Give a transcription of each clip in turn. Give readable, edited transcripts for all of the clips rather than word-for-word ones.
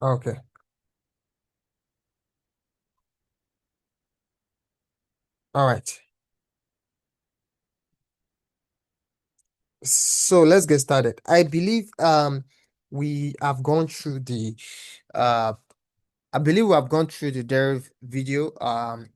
Okay. All right. So let's get started. I believe we have gone through the uh I believe we have gone through the Deriv video,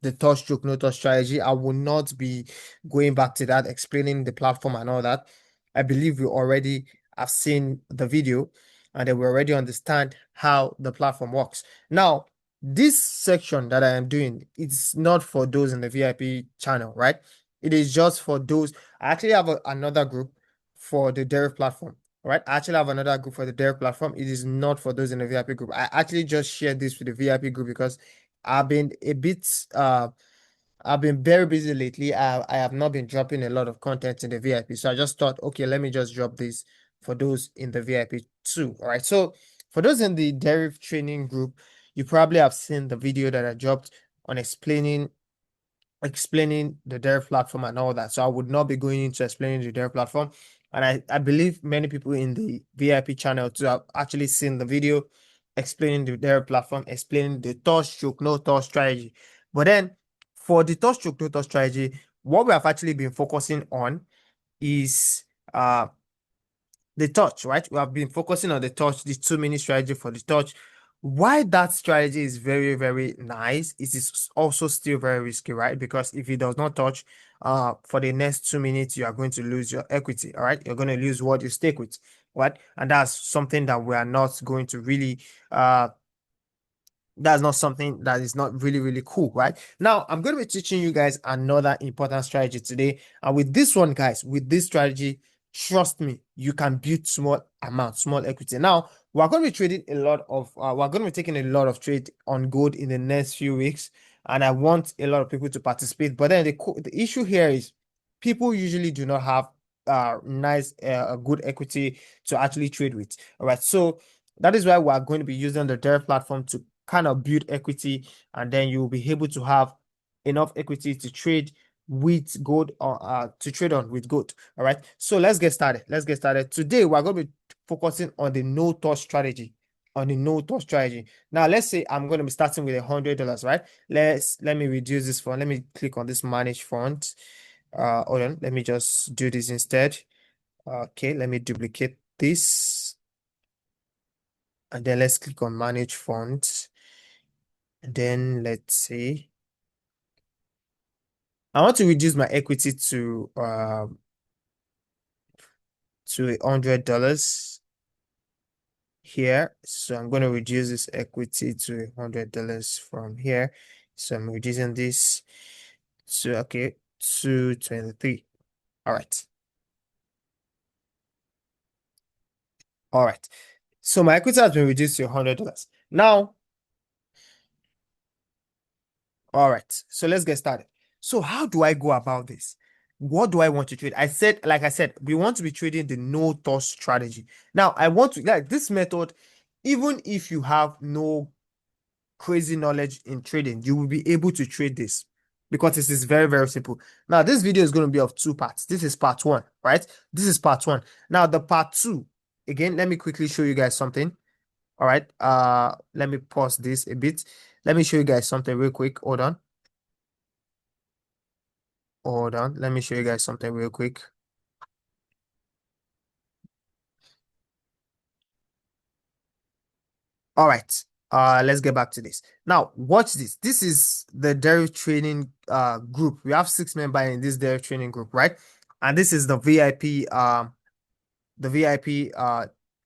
the touch stroke, no touch strategy. I will not be going back to that, explaining the platform and all that. I believe we already have seen the video and then we already understand how the platform works. Now, this section that I am doing, it's not for those in the VIP channel, right? It is just for those. I actually have another group for the Deriv platform. All right, I actually have another group for the Deriv platform. It is not for those in the VIP group. I actually just shared this with the VIP group because I've been a bit I've been very busy lately. I have not been dropping a lot of content in the VIP. So I just thought, okay, let me just drop this for those in the VIP too. All right. So for those in the Deriv training group, you probably have seen the video that I dropped on explaining the Deriv platform and all that. So I would not be going into explaining the Deriv platform. And I believe many people in the VIP channel too have actually seen the video explaining the Deriv platform, explaining the touch stroke, no touch strategy. But then for the touch stroke, no touch strategy, what we have actually been focusing on is the touch, right? We have been focusing on the touch, the 2 minute strategy for the touch. Why that strategy is very, very nice, it is also still very risky, right? Because if it does not touch, for the next 2 minutes, you are going to lose your equity, all right? You're going to lose what you stake with, right? And that's something that we are not going to really that's not something that is not really, really cool, right? Now, I'm going to be teaching you guys another important strategy today. And with this one, guys, with this strategy, trust me, you can build small amount, small equity. Now, we're going to be trading a lot of, we're going to be taking a lot of trade on gold in the next few weeks. And I want a lot of people to participate. But then the issue here is people usually do not have nice, good equity to actually trade with. All right. So that is why we are going to be using the Deriv platform to kind of build equity, and then you'll be able to have enough equity to trade with gold or to trade on with gold. All right. So let's get started. Let's get started. Today we're going to be focusing on the no touch strategy. On the no touch strategy. Now let's say I'm going to be starting with $100, right? Let me reduce this fund. Let me click on this manage fund. Hold on. Let me just do this instead. Okay, let me duplicate this. And then let's click on manage funds. And then let's see. I want to reduce my equity to $100 here. So I'm going to reduce this equity to $100 from here. So I'm reducing this to okay to 23. All right. All right. So my equity has been reduced to $100. Now, all right. So let's get started. So how do I go about this? What do I want to trade? Like I said, we want to be trading the no touch strategy. Now, I want to like this method, even if you have no crazy knowledge in trading, you will be able to trade this because this is very, very simple. Now, this video is going to be of two parts. This is part one, right? This is part one. Now, the part two, again, let me quickly show you guys something. All right. Let me pause this a bit. Let me show you guys something real quick. Hold on. Hold on. Let me show you guys something real quick. All right. Let's get back to this. Now, watch this. This is the Deriv training group. We have 6 members in this Deriv training group, right? And this is the VIP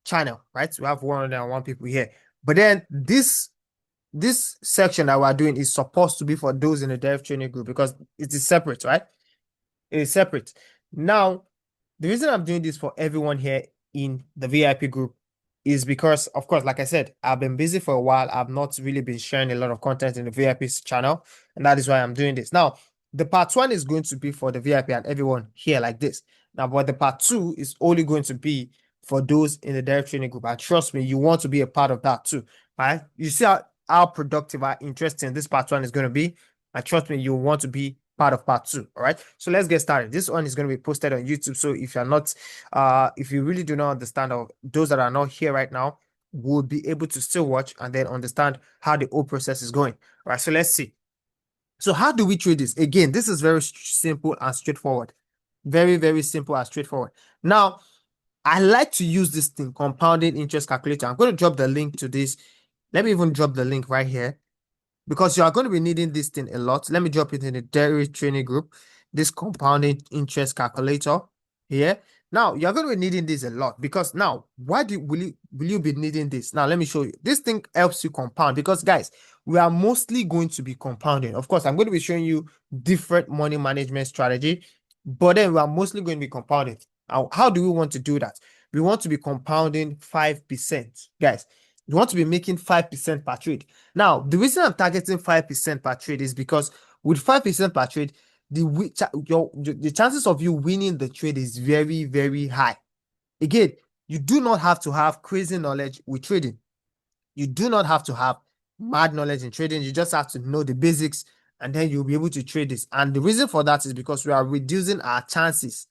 channel, right? We have 101 people here. But then this section that we're doing is supposed to be for those in the Deriv training group because it is separate, right? It is separate. Now, the reason I'm doing this for everyone here in the VIP group is because, of course, like I said, I've been busy for a while. I've not really been sharing a lot of content in the VIP channel, and that is why I'm doing this. Now, the part one is going to be for the VIP and everyone here like this. Now, but the part two is only going to be for those in the direct training group. And trust me, you want to be a part of that too, right? You see how productive, how interesting this part one is going to be. And trust me, you want to be part of part two. All right. So let's get started. This one is going to be posted on YouTube. So if you're not, if you really do not understand, or those that are not here right now, we'll be able to still watch and then understand how the whole process is going. All right, so let's see. So how do we trade this? Again, this is very simple and straightforward. Very, very simple and straightforward. Now, I like to use this thing, compounding interest calculator. I'm going to drop the link to this. Let me even drop the link right here because you are going to be needing this thing a lot. Let me drop it in the Deriv training group, this compounding interest calculator here. Now, you're going to be needing this a lot because now, why will you be needing this? Now, let me show you. This thing helps you compound because, guys, we are mostly going to be compounding. Of course, I'm going to be showing you different money management strategy, but then we are mostly going to be compounding. How do we want to do that? We want to be compounding 5%, guys. We want to be making 5% per trade. Now, the reason I'm targeting 5% per trade is because with 5% per trade, the chances of you winning the trade is very, very high. Again, you do not have to have crazy knowledge with trading. You do not have to have mad knowledge in trading. You just have to know the basics and then you'll be able to trade this. And the reason for that is because we are reducing our chances.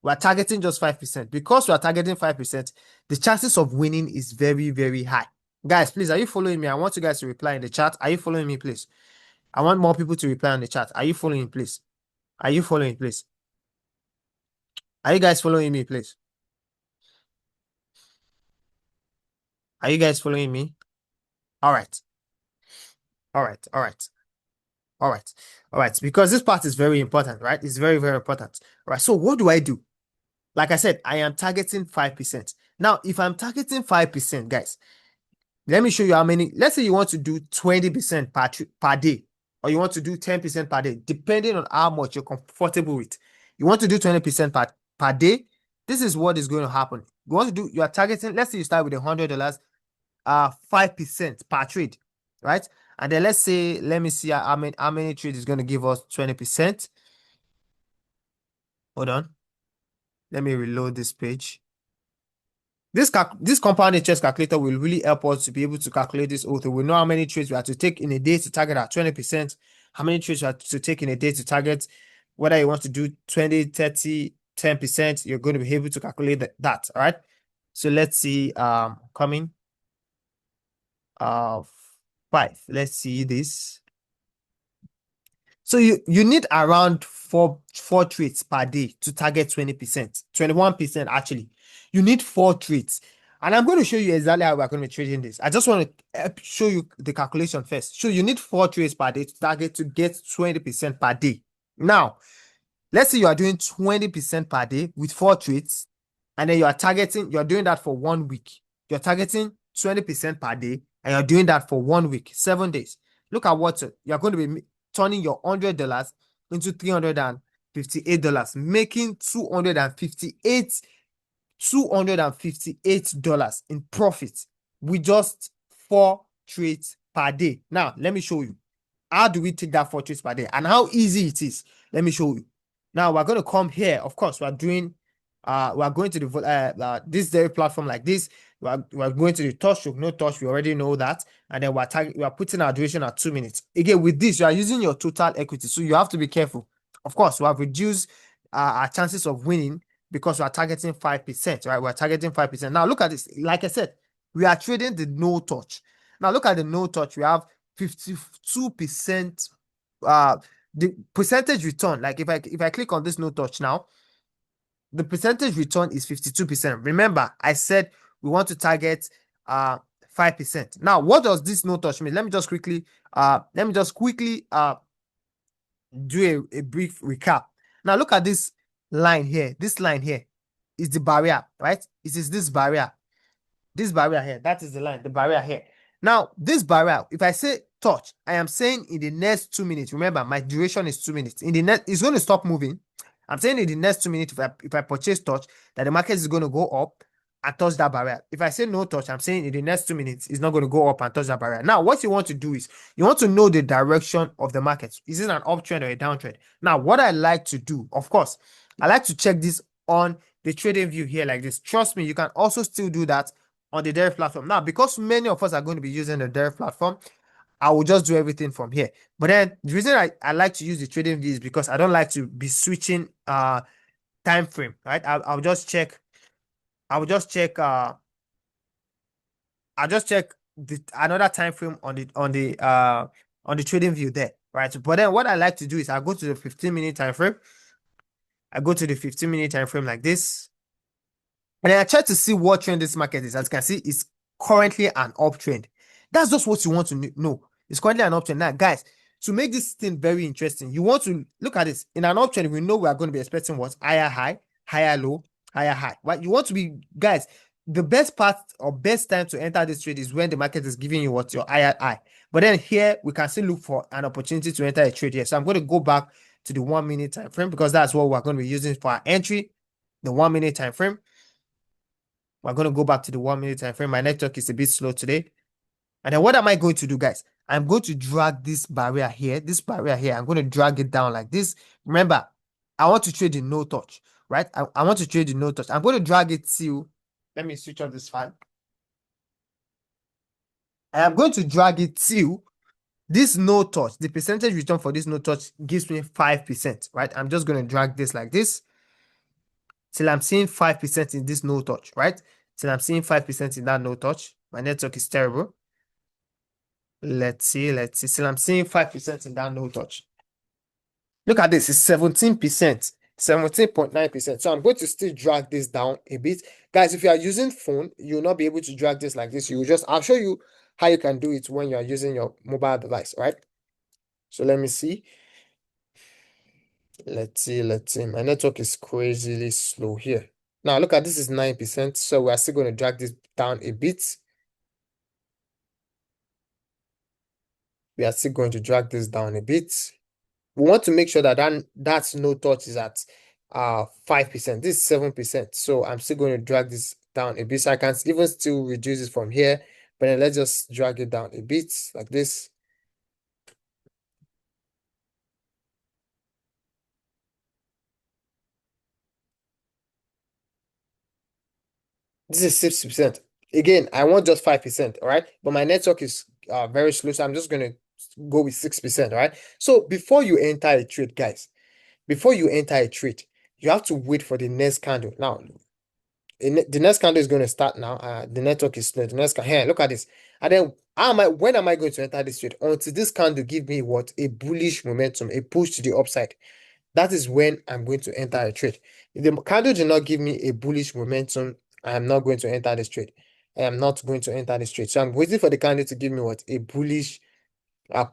We are targeting just 5%. Because we are targeting 5%, the chances of winning is very, very high. Guys, please, are you following me? I want you guys to reply in the chat. Are you following me, please? I want more people to reply in the chat. Are you following, please? Are you following, please? Are you guys following me, please? Are you guys following me? All right. All right. All right. All right. All right. Because this part is very important, right? It's very, very important. All right. So what do I do? Like I said, I am targeting 5%. Now, if I'm targeting 5%, guys, let me show you how many. Let's say you want to do 20% per day, or you want to do 10% per day, depending on how much you're comfortable with. You want to do 20% per day. This is what is going to happen. You want to do, you are targeting, let's say you start with $100, 5% per trade, right? And then let's say, let me see how many trades is going to give us 20%. Hold on. Let me reload this page. This compound interest calculator will really help us to be able to calculate this author. We know how many trades we have to take in a day to target at 20%, how many trades you have to take in a day to target, whether you want to do 20, 30, 10%, you're going to be able to calculate that. All right. So let's see, coming, 5. Let's see this. So you need around four trades per day to target 20%, 21% actually. You need 4 trades. And I'm going to show you exactly how we're going to be trading this. I just want to show you the calculation first. So you need 4 trades per day to target to get 20% per day. Now, let's say you are doing 20% per day with 4 trades, and then you're doing that for 1 week. You're targeting 20% per day, and you're doing that for 1 week, 7 days. Look at what you're going to be turning your $100 into $358, making $258 in profit with just 4 trades per day. Now, let me show you. How do we take that 4 trades per day and how easy it is? Let me show you. Now, we're going to come here. Of course, we're going to the this Deriv platform like this. We're going to the touch stroke, no touch. We already know that. And then we are putting our duration at 2 minutes. Again, with this, you are using your total equity. So you have to be careful. Of course, we have reduced our chances of winning because we are targeting 5%, right? We're targeting 5%. Now, look at this. Like I said, we are trading the no touch. Now, look at the no touch. We have 52%. The percentage return, like if I click on this no touch now, the percentage return is 52%. Remember, I said we want to target 5%. Now, what does this no touch mean? Let me just quickly do a brief recap. Now, look at this line here. This line here is the barrier, right? It is this barrier. This barrier here, that is the line, the barrier here. Now, this barrier, if I say touch, I am saying in the next 2 minutes, remember, my duration is 2 minutes. In the next, it's going to stop moving. I'm saying in the next 2 minutes, if I purchase touch, that the market is going to go up and touch that barrier. If I say no touch, I'm saying in the next 2 minutes, it's not going to go up and touch that barrier. Now, what you want to do is you want to know the direction of the market. Is it an uptrend or a downtrend? Now, what I like to do, of course, I like to check this on the trading view here like this. Trust me, you can also still do that on the Deriv platform. Now, because many of us are going to be using the Deriv platform, I will just do everything from here. But then the reason I like to use the trading view is because I don't like to be switching time frame, right? I'll just check I'll just check another time frame on the trading view there, right? But then what I like to do is I go to the 15-minute time frame. I go to the 15-minute time frame like this. And then I try to see what trend this market is. As you can see, it's currently an uptrend. That's just what you want to know. It's currently an uptrend. Now, guys, to make this thing very interesting, you want to look at this. In an uptrend, we know we are going to be expecting what? Higher high, higher low, higher high. Right? You want to be, guys, the best part or best time to enter this trade is when the market is giving you what? Your higher high. But then here, we can still look for an opportunity to enter a trade here. So I'm going to go back to the 1 minute time frame because that's what we're going to be using for our entry, the 1 minute time frame. We're going to go back to the 1 minute time frame. My network is a bit slow today. And then what am I going to do, guys? I'm going to drag this barrier here. This barrier here, I'm going to drag it down like this. Remember, I want to trade in no touch, right? I want to trade in no touch. I'm going to drag it till, let me switch off this fan. I am going to drag it till this no touch. The percentage return for this no touch gives me 5%, right? I'm just going to drag this like this till I'm seeing 5% in this no touch, right? Till I'm seeing 5% in that no touch. My network is terrible. Let's see. Till I'm seeing 5% in that no touch. Look at this, it's 17%, 17.9%. So I'm going to still drag this down a bit. Guys, if you are using phone, you'll not be able to drag this like this. I'll show you how you can do it when you are using your mobile device, right? So let me see. Let's see. My network is crazily slow here. Now look at this is 9%. So we're still going to drag this down a bit. We are still going to drag this down a bit. We want to make sure that that's no touch is at 5%. This is 7%. So I'm still going to drag this down a bit. So I can even still reduce it from here. But then let's just drag it down a bit like this. This is 6%. Again, I want just 5%, all right? But my network is very slow, so I'm just going to go with 6%, all right? So before you enter a trade, guys, before you enter a trade, you have to wait for the next candle. Now, the next candle is going to start now. The network is slow. The next here, look at this. And then when am I going to enter this trade? Until this candle give me what? A bullish momentum, a push to the upside. That is when I'm going to enter a trade. If the candle did not give me a bullish momentum, I am not going to enter this trade. I am not going to enter this trade. So I'm waiting for the candle to give me what? A bullish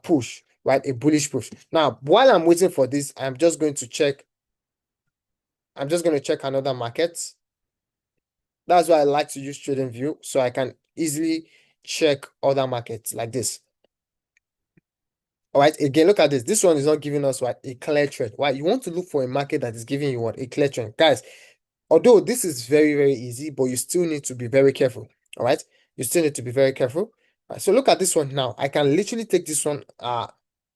push, right? A bullish push. Now, while I'm waiting for this, I'm just going to check. I'm just going to check another market. That's why I like to use TradingView, so I can easily check other markets like this. All right, again, look at this. This one is not giving us what? A clear trend. Why? You want to look for a market that is giving you what? A clear trend. Guys, although this is very, very easy, but you still need to be very careful. All right, you still need to be very careful. All right, so look at this one now. I can literally take this one.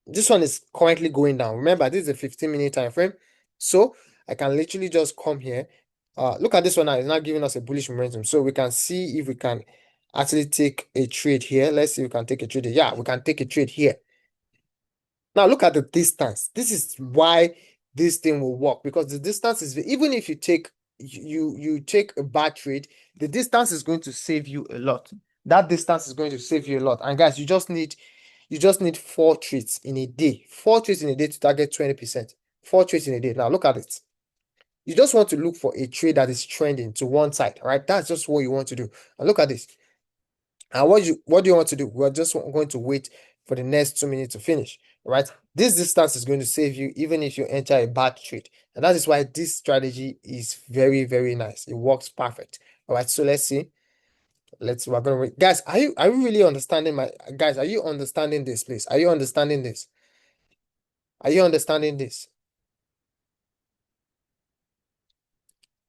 This one is currently going down. Remember, this is a 15-minute time frame. So I can literally just come here. Look at this one now. It's not giving us a bullish momentum. So we can see if we can actually take a trade here. Let's see if we can take a trade here. Yeah, we can take a trade here. Now look at the distance. This is why this thing will work, because the distance is, even if you take a bad trade, the distance is going to save you a lot. That distance is going to save you a lot. And guys, you just need 4 trades in a day. 4 trades in a day to target 20%. 4 trades in a day. Now look at it. You just want to look for a trade that is trending to one side, right? That's just what you want to do. And look at this. And what do you want to do? We're just going to wait for the next 2 minutes to finish, right? This distance is going to save you even if you enter a bad trade. And that is why this strategy is very, very nice. It works perfect. All right, so let's see. We're gonna wait. Guys, are you really understanding guys? Are you understanding this, please? Are you understanding this? Are you understanding this?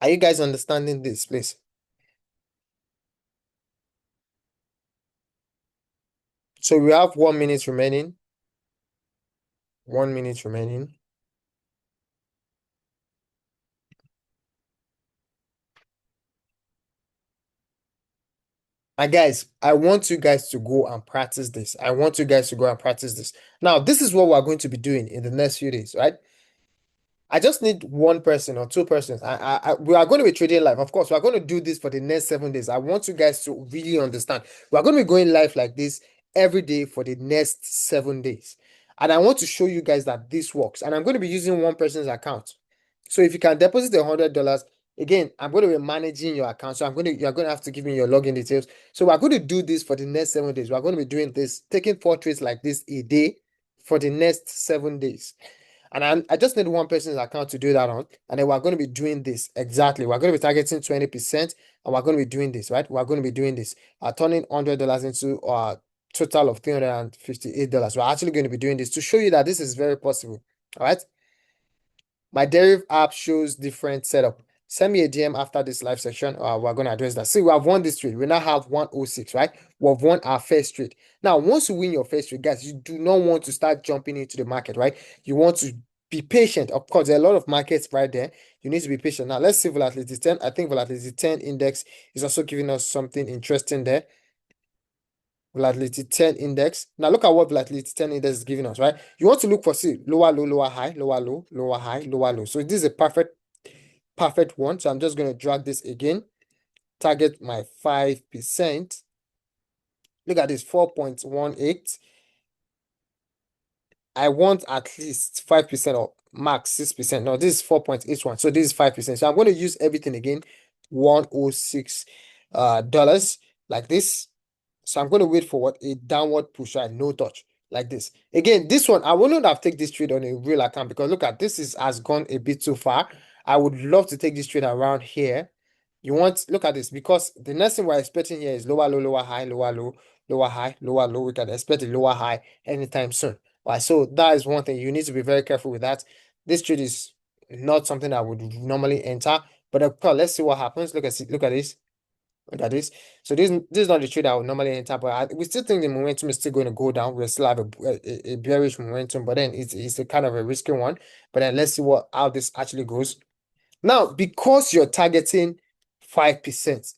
Are you guys understanding this, please? So we have 1 minute remaining. 1 minute remaining. And guys, I want you guys to go and practice this. I want you guys to go and practice this. Now, this is what we're going to be doing in the next few days, right? I just need one person or two persons. We are going to be trading live. Of course, we are going to do this for the next 7 days. I want you guys to really understand. We are going to be going live like this every day for the next 7 days. And I want to show you guys that this works. And I'm going to be using one person's account. So if you can deposit $100, again, I'm going to be managing your account. So you're going to have to give me your login details. So we're going to do this for the next 7 days. We're going to be doing this, taking 4 trades like this a day for the next 7 days. And I just need one person's account to do that on. And then we're going to be doing this exactly. We're going to be targeting 20%, and we're going to be doing this, right? We're going to be doing this, turning $100 into a total of $358. We're actually going to be doing this to show you that this is very possible. All right. My Deriv app shows different setup. Send me a DM after this live section. We're going to address that. See, we have won this trade. We now have 106, right? We've won our first trade. Now, once you win your first trade, guys, you do not want to start jumping into the market, right? You want to be patient. Of course, there are a lot of markets right there. You need to be patient. Now, let's see volatility 10. I think volatility 10 index is also giving us something interesting there. Volatility 10 index. Now look at what volatility 10 index is giving us, right? You want to look for, see, lower low, lower high, lower low, lower high, lower low. So this is a perfect one. So I'm just going to drag this again, target my 5%. Look at this, 4.18. I want at least 5% or max 6%. No, this is 4.81. So this is 5%. So I'm going to use everything again, $106 dollars like this. So I'm going to wait for what? A downward push, right? No touch, like this. Again, this one, I wouldn't have take this trade on a real account because look at this has gone a bit too far. I would love to take this trade around here. You want, look at this, because the next thing we're expecting here is lower low, lower high, lower low, lower high, lower low. We can expect a lower high anytime soon. Right, so that is one thing. You need to be very careful with that. This trade is not something I would normally enter, but of course, let's see what happens. Look at this. Look at this. So this is not the trade I would normally enter, but we still think the momentum is still going to go down. We still have a bearish momentum, but then it's a kind of a risky one. But then let's see how this actually goes. Now, because you're targeting 5%,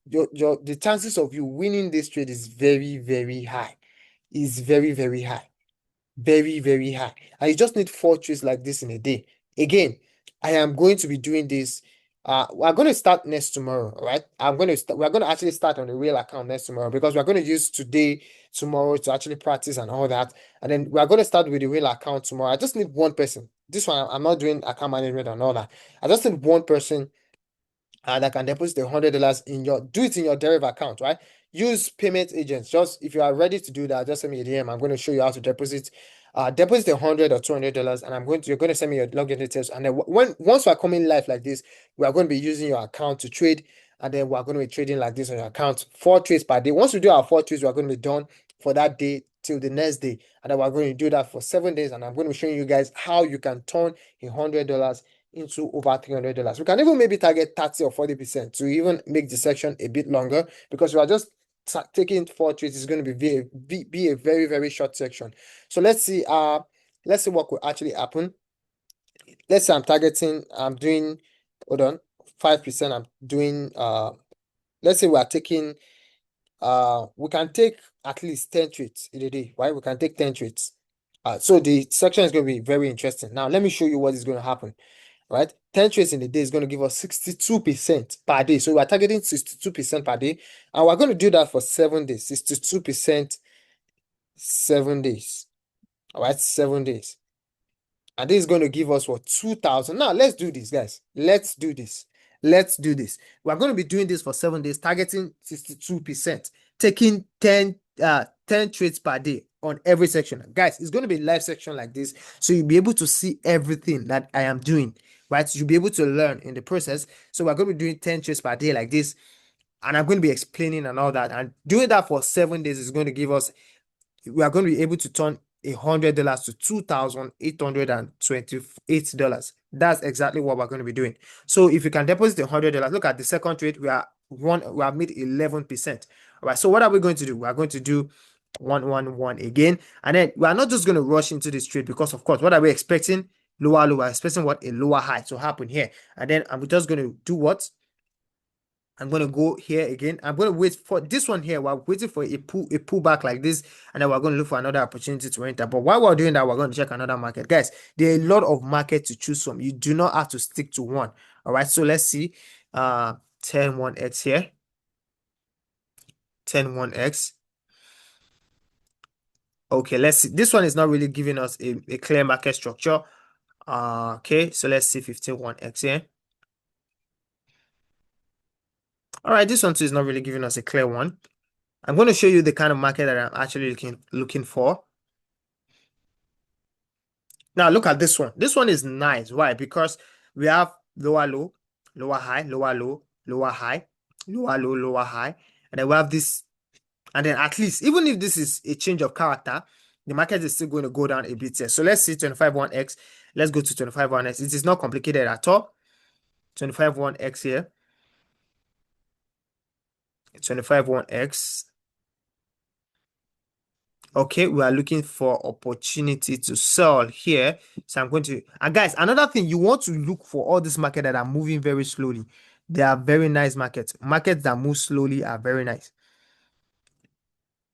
the chances of you winning this trade is very, very high. Is very, very high. Very, very high. And you just need 4 trades like this in a day. Again, I am going to be doing this. We're going to start next tomorrow, right? We're going to actually start on the real account next tomorrow because we're going to use today, tomorrow to actually practice and all that. And then we're going to start with the real account tomorrow. I just need one person. This one, I'm not doing account management and all that. I just need one person that can deposit $100 do it in your Deriv account, right? Use payment agents. Just if you are ready to do that, just send me a DM. I'm going to show you how to deposit. Deposit $100 or $200, and you're going to send me your login details. And then once we are coming live like this, we are going to be using your account to trade, and then we are going to be trading like this on your account. 4 trades per day. Once we do our 4 trades, we are going to be done for that day till the next day, and then we're going to do that for 7 days. And I'm going to be showing you guys how you can turn $100 into over $300. We can even maybe target 30 or 40% to even make the section a bit longer because we are just taking 4 trades. Is going to be a very, very short section. So let's see what could actually happen. Let's say I'm doing, hold on, 5%. I'm doing let's say we are taking we can take at least 10 trades in a day, right? We can take 10 trades. So the section is going to be very interesting. Now let me show you what is going to happen. Right, 10 trades in a day is going to give us 62% per day. So we are targeting 62% per day, and we're going to do that for 7 days. 62%, 7 days. All right, 7 days, and this is going to give us what, 2,000. Now let's do this, guys. Let's do this. We're going to be doing this for 7 days, targeting 62%, taking 10 trades per day on every section. Guys, it's going to be a live section like this, so you'll be able to see everything that I am doing, right? You'll be able to learn in the process. So we're going to be doing 10 trades per day like this, and I'm going to be explaining and all that. And doing that for 7 days is going to give us, we are going to be able to turn $100 to $2,828. That's exactly what we're going to be doing. So if you can deposit $100, look at the second trade, we have made 11%. All right, so what are we going to do? We are going to do 111 again, and then we are not just going to rush into this trade because, of course, what are we expecting? Lower low. We're expecting what? A lower high to happen here, and then I'm just going to do what? I'm going to go here again. I'm going to wait for this one here. We're waiting for a pullback like this, and then we're going to look for another opportunity to enter. But while we're doing that, we're going to check another market. Guys, there are a lot of market to choose from. You do not have to stick to one. All right, so let's see. 101x here. 101x. Okay, let's see. This one is not really giving us a clear market structure. Okay, so let's see 151x here. All right, this one too is not really giving us a clear one. I'm going to show you the kind of market that I'm actually looking for. Now look at this one. This one is nice. Why? Because we have lower low, lower high, lower low, lower high, lower low, lower high. And then we have this. And then at least, even if this is a change of character, the market is still going to go down a bit here. So let's see 25-1x. Let's go to 25-1x. It is not complicated at all. 25-1x here. 25-1x. Okay, we are looking for opportunity to sell here. So I'm going to, and guys, another thing, you want to look for all this market that are moving very slowly. They are very nice markets. Markets that move slowly are very nice.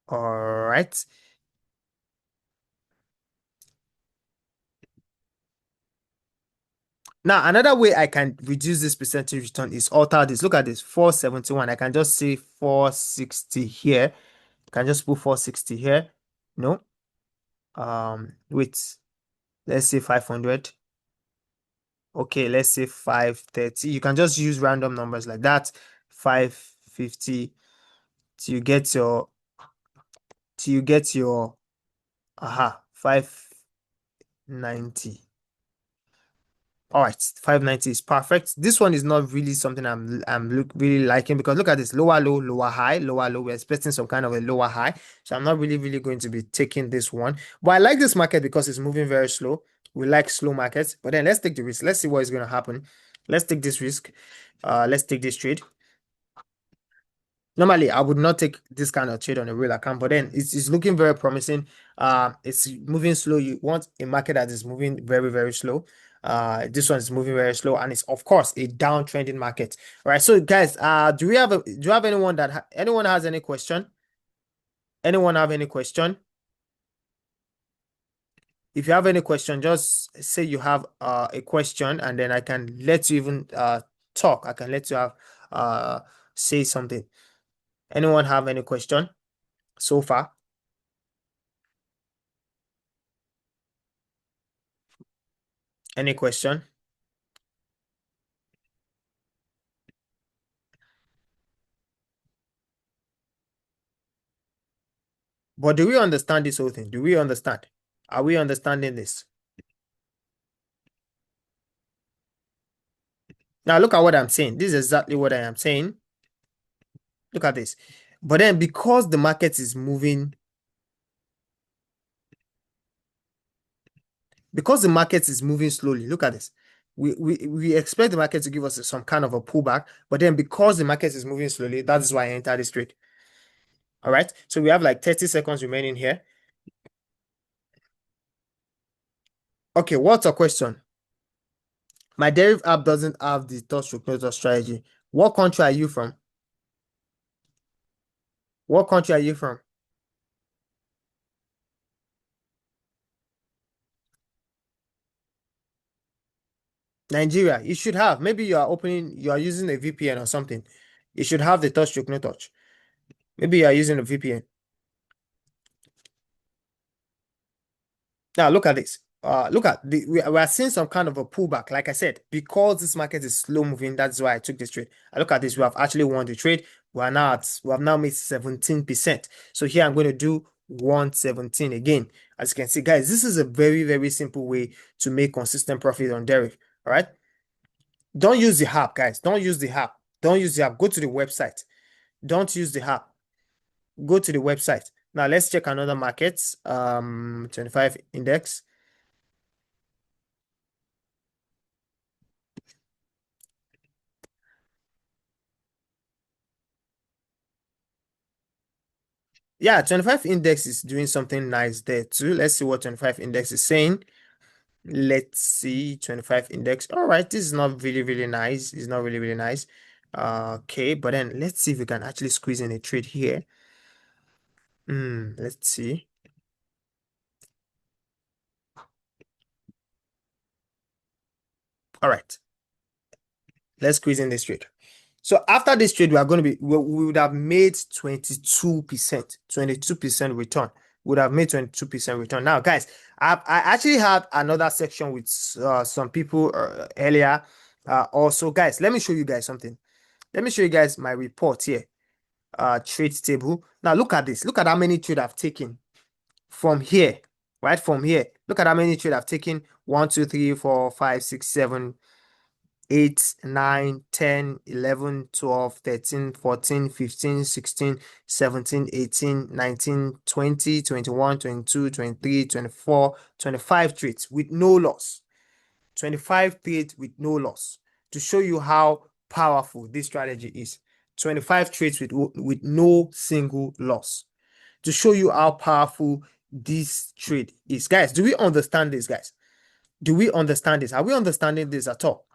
All right. Now, another way I can reduce this percentage return is alter this. Look at this, 471. I can just say 460 here. I can just put 460 here. No. Wait. Let's say 500. Okay, let's say 530. You can just use random numbers like that. 550 till you get your 590. All right, 590 is perfect. This one is not really something I'm really liking, because look at this, lower low, lower high, lower low. We're expecting some kind of a lower high. So I'm not really going to be taking this one. But I like this market because it's moving very slow. We like slow markets. But then let's take the risk. Let's see what is going to happen. Let's take this risk. Let's take this trade. Normally, I would not take this kind of trade on a real account, but then it's looking very promising. It's moving slow. You want a market that is moving very slow. This one is moving very slow, and it's of course a downtrending market. All right, so guys, do you have anyone anyone has any question? Anyone have any question? If you have any question, just say you have a question, and then I can let you even talk. I can let you have say something. Anyone have any question so far? Any question? But do we understand this whole thing? Do we understand? Are we understanding this? Now look at what I'm saying. This is exactly what I am saying. Look at this. But then because the market is moving, slowly, look at this. We expect the market to give us some kind of a pullback, but then because the market is moving slowly, that is why I entered this trade. All right. So we have like 30 seconds remaining here. Okay, what's your question? My Deriv app doesn't have the touch stroke strategy. What country are you from? What country are you from? Nigeria. You should have. Maybe you are using a VPN or something. You should have the touch stroke no touch. Maybe you are using a VPN. Now look at this. Look at we are seeing some kind of a pullback. Like I said, because this market is slow moving, that's why I took this trade. I look at this. We have actually won the trade. We have now made 17%. So here I'm going to do 117 again. As you can see, guys, this is a very simple way to make consistent profit on Deriv. All right. Don't use the app, guys. Don't use the app. Don't use the app. Go to the website. Don't use the app. Go to the website. Now let's check another market. 25 index. Yeah, 25 index is doing something nice there too. Let's see what 25 index is saying. Let's see 25 index. All right, this is not really nice. It's not really nice. Okay, but then let's see if we can actually squeeze in a trade here. Let's see. All right, let's squeeze in this trade. So after this trade, we are going to be we would have made 22% return. Would have made 22% return. Now, guys, I actually had another section with some people earlier. Also, guys, let me show you guys something. Let me show you guys my report here. Trade table. Now look at this. Look at how many trade I've taken from here. Right from here. Look at how many trade I've taken. 1, 2, 3, 4, 5, 6, 7, 8, 9, 10, 11, 12, 13, 14, 15, 16, 17, 18, 19, 20, 21, 22, 23, 24, 25 trades with no loss. 25 trades with no loss to show you how powerful this strategy is. 25 trades with no single loss to show you how powerful this trade is. Guys, do we understand this, guys? Do we understand this? Are we understanding this at all?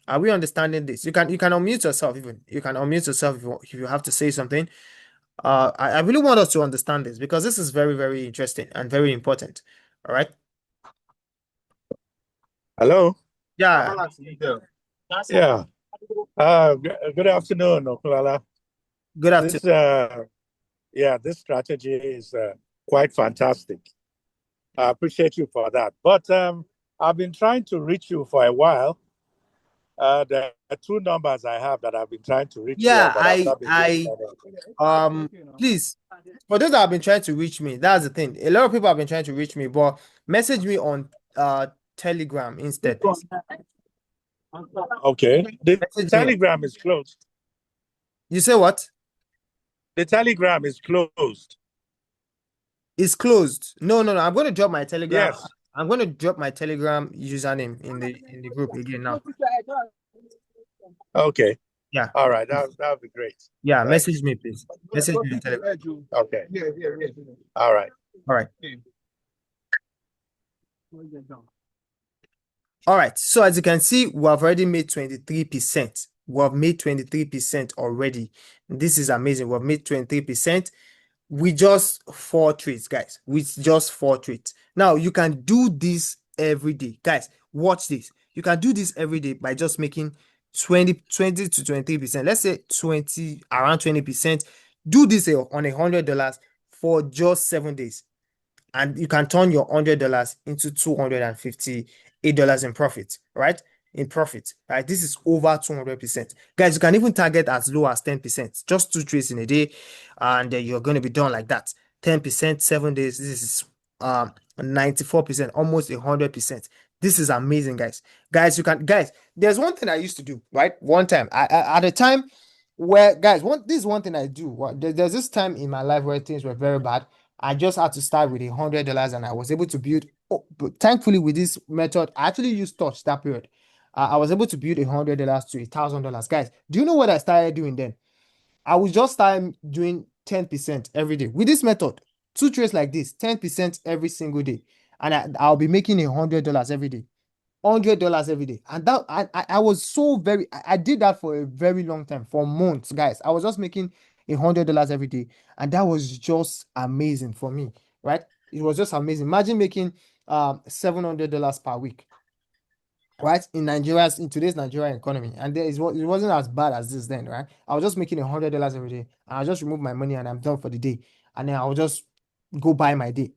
Are we understanding this? You can unmute yourself even. You can unmute yourself if you have to say something. I really want us to understand this because this is very, very interesting and very important. All right. Hello. Yeah. Yeah. Good afternoon, Okulala. Good afternoon. This, this strategy is quite fantastic. I appreciate you for that. But I've been trying to reach you for a while. There are two numbers I have that I've been trying to reach you on, Yeah, but I've not been getting please, for those that have been trying to reach me, that's the thing. A lot of people have been trying to reach me, but message me on Telegram instead, please. Okay. The Message me. Telegram is closed. You say what? The Telegram is closed. It's closed. No, no, no. I'm going to drop my Telegram. Yes. I'm going to drop my Telegram username in the group again now. Okay. Yeah. All right. That would be great. Yeah, Thanks. message me, please. Message me on Telegram. Okay. All right. All right. All right. So as you can see, we have already made 23%. We have made 23% already. This is amazing. We have made 23%. With just 4 trades, guys. With just 4 trades. Now you can do this every day, guys. Watch this. You can do this every day by just making 20 to 23%. Let's say 20, around 20%. Do this on $100 for just 7 days, and you can turn your $100 into $258 in profit, right? In profit, right? This is over 200%. Guys, you can even target as low as 10%, just 2 trades in a day, and you're going to be done like that. 10%, 7 days. This is 94%, almost 100%. This is amazing, guys. Guys, there's one thing I used to do, right? One time, at a time where, guys, this is one thing I do. There's this time in my life where things were very bad. I just had to start with $100 and I was able to build. Oh, but thankfully, with this method, I actually used touch that period. I was able to build $100 to $1,000. Guys, do you know what I started doing then? I would just start doing 10% every day with this method. 2 trades like this, 10% every single day. And I'll be making $100 every day. $100 every day. And that I was so very I did that for a very long time, for months, guys. I was just making $100 every day, and that was just amazing for me, right? It was just amazing. Imagine making $700 per week, right? In today's Nigerian economy, and it wasn't as bad as this then, right? I was just making $100 every day, and I just remove my money and I'm done for the day, and then I'll just go buy my day.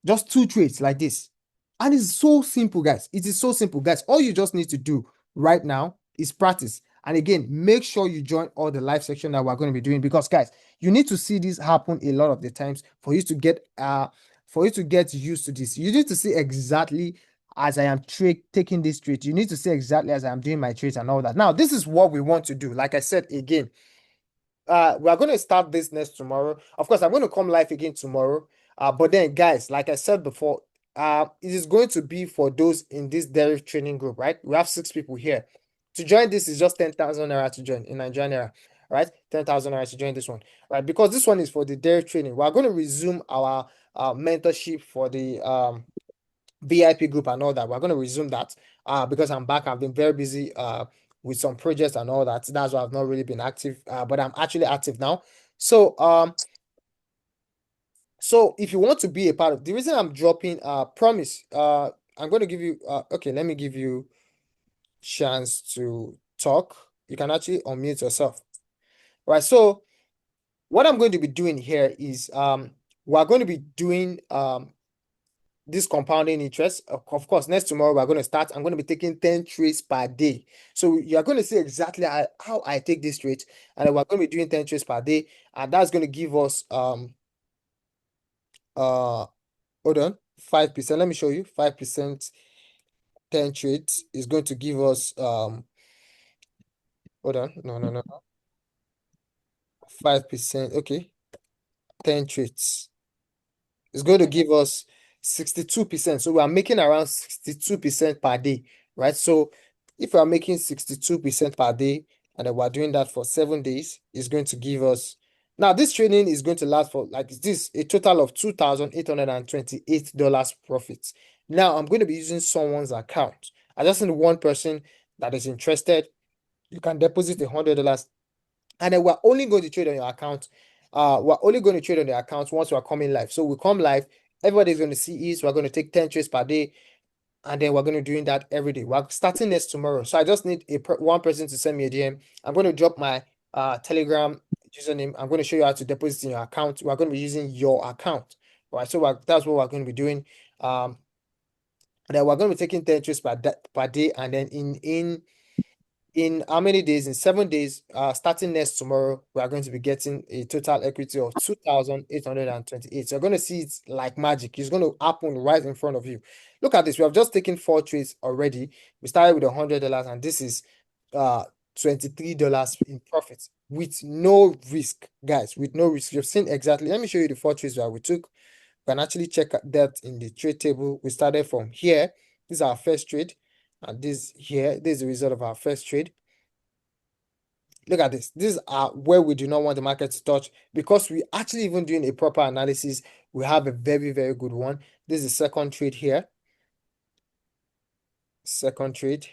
Just 2 trades like this. And it's so simple, guys. It is so simple, guys. All you just need to do right now is practice. And again, make sure you join all the live section that we're going to be doing, because, guys, you need to see this happen a lot of the times for you to get used to this. You need to see exactly as I am taking this trade. You need to see exactly as I am doing my trades and all that. Now, this is what we want to do. Like I said again, we are going to start this next tomorrow. Of course, I'm going to come live again tomorrow. But then, guys, like I said before, it is going to be for those in this Deriv training group, right? We have 6 people here. To join this is just 10,000 naira to join in Nigerian naira, right? 10,000 naira to join this one, right? Because this one is for the Deriv training. We are going to resume our mentorship for the VIP group and all that. We're going to resume that because I'm back. I've been very busy with some projects and all that. That's why I've not really been active, but I'm actually active now. So if you want to be a part of the reason I'm dropping, promise, I'm going to give you, okay, let me give you chance to talk. You can actually unmute yourself. Right. So what I'm going to be doing here is we're going to be doing this compounding interest. Of course, next tomorrow we're going to start. I'm going to be taking 10 trades per day. So you're going to see exactly how I take this trade, and then we're going to be doing 10 trades per day, and that's going to give us uh hold on, 5%. Let me show you. 5%, 10 trades is going to give us hold on, no. 5%, okay. 10 trades. It's going to give us 62%. So we are making around 62% per day, right? So if we are making 62% per day and then we're doing that for 7 days, it's going to give us now this training is going to last for like this a total of $2,828 profits. Now I'm going to be using someone's account. I just need one person that is interested. You can deposit $100 and then we're only going to trade on your account. We're only going to trade on the account once we're coming live. So we come live, everybody's going to see is we're going to take 10 trades per day, and then we're going to doing that every day. We're starting this tomorrow. So I just need one person to send me a DM. I'm going to drop my Telegram username. I'm going to show you how to deposit in your account. We're going to be using your account. Right. So that's what we're going to be doing. And then we're going to be taking 10 trades per day, and then in how many days? In 7 days, starting next tomorrow, we are going to be getting a total equity of 2,828. So you're going to see it's like magic. It's going to happen right in front of you. Look at this. We have just taken 4 trades already. We started with $100, and this is $23 in profit with no risk, guys. With no risk. You've seen exactly. Let me show you the 4 trades that we took. You can actually check that in the trade table. We started from here. This is our first trade. And this here, this is the result of our first trade. Look at this. These are where we do not want the market to touch because we actually even doing a proper analysis. We have a very, very good one. This is the second trade here. Second trade.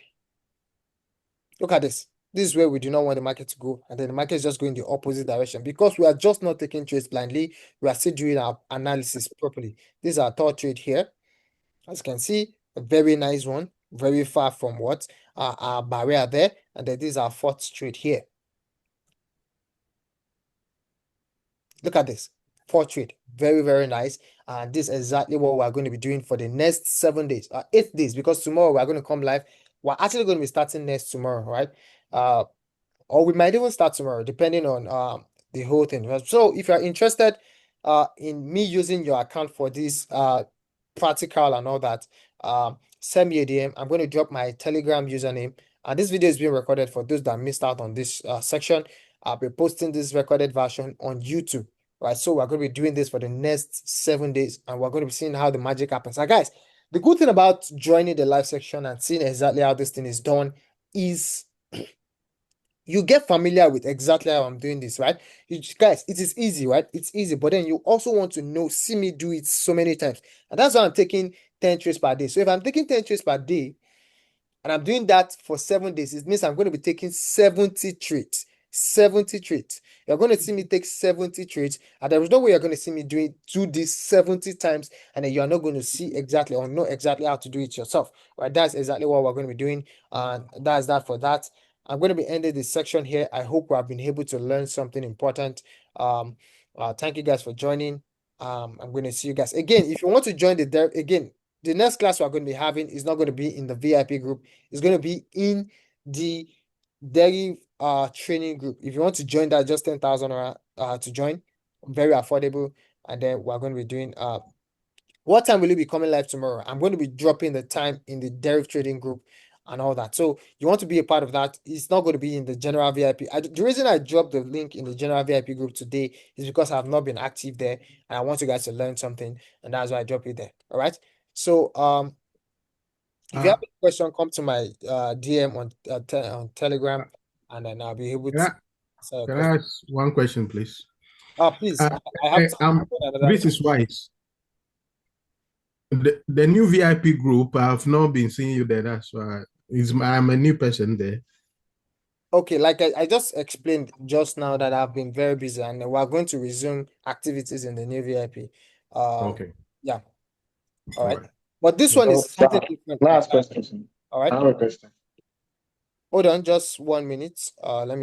Look at this. This is where we do not want the market to go. And then the market is just going the opposite direction because we are just not taking trades blindly. We are still doing our analysis properly. This is our third trade here. As you can see, a very nice one. Very far from what? Our barrier there. And then this is our fourth trade here. Look at this. Fourth trade. Very, very nice. And this is exactly what we're going to be doing for the next 7 days, 8 days, because tomorrow we're going to come live. We're actually going to be starting next tomorrow, right? Or we might even start tomorrow, depending on the whole thing. So if you're interested in me using your account for this practical and all that, send me a DM. I'm going to drop my Telegram username. And this video is being recorded for those that missed out on this section. I'll be posting this recorded version on YouTube, right? So we're going to be doing this for the next 7 days, and we're going to be seeing how the magic happens. Now, guys, the good thing about joining the live section and seeing exactly how this thing is done is you get familiar with exactly how I'm doing this, right? Guys, it is easy, right? It's easy, but then you also want to know, see me do it so many times. And that's why I'm taking 10 trades per day. So if I'm taking 10 trades per day, and I'm doing that for 7 days, it means I'm going to be taking 70 trades. 70 trades. You're going to see me take 70 trades, and there is no way you're going to see me do this 70 times, and then you're not going to see exactly or know exactly how to do it yourself. Right? That's exactly what we're going to be doing. And that's that for that. I'm going to be ending this section here. I hope we have been able to learn something important. Thank you guys for joining. I'm going to see you guys again. If you want to join the next class we're going to be having is not going to be in the VIP group. It's going to be in the Deriv training group. If you want to join that, just 10,000 to join. Very affordable. And then we're going to be doing what time will you be coming live tomorrow? I'm going to be dropping the time in the Deriv trading group and all that. So you want to be a part of that. It's not going to be in the general VIP. The reason I dropped the link in the general VIP group today is because I've not been active there and I want you guys to learn something, and that's why I dropped it there. All right. So if you Uh, have a question, come to my DM on Telegram, and then I'll be able can to I, answer your can question. I ask one question, please? Please, Uh, I have to another. this is wise. The new VIP group, I've not been seeing you there. That's why I'm a new person there. Okay, like I just explained just now that I've been very busy and we're going to resume activities in the new VIP. Okay. Yeah, all All right. right. But this one is something different. Last question. All I right. have a question. Hold on, just 1 minute. Let me